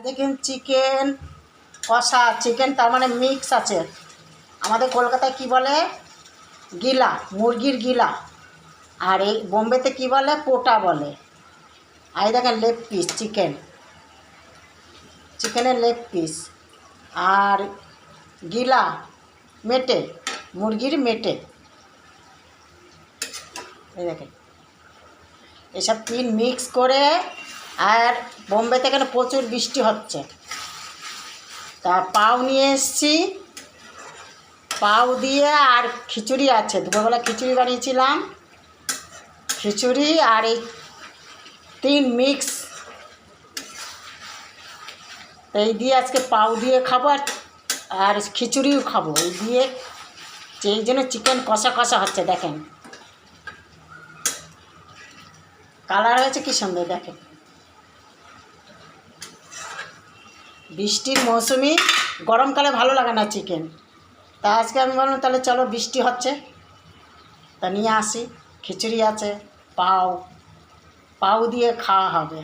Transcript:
দেখুন চিকেন কষা, চিকেন তার মানে মিক্স আছে। আমাদের কলকাতায় কি বলে গিলা, মুরগির গিলা, আর এই বোম্বেতে কি বলে পোটা বলে। আর এই দেখেন লেগ পিস, চিকেনের লেগ পিস, আর গিলা মেটে, মুরগির মেটে। এই দেখেন এসব তিন মিক্স করে। আর বোম্বেতে এখানে প্রচুর বৃষ্টি হচ্ছে, তা পাও নিয়ে এসছি, পাও দিয়ে আর খিচুড়ি আছে, দুপুরবেলা খিচুড়ি বানিয়েছিলাম, খিচুড়ি আর এই তিন মিক্স। তো এই দিয়ে আজকে পাও দিয়ে খাবো আর খিচুড়িও খাবো এই দিয়ে। এই জন্য চিকেন কষা কষা হচ্ছে। দেখেন কালার হয়েছে কি সুন্দর, দেখেন। বৃষ্টির মৌসুমি, গরমকালে ভালো লাগে না চিকেন, তা আজকে আমি বললাম তাহলে চলো বৃষ্টি হচ্ছে তা নিয়ে আসি। খিচুড়ি আছে, পাও দিয়ে খাওয়া হবে।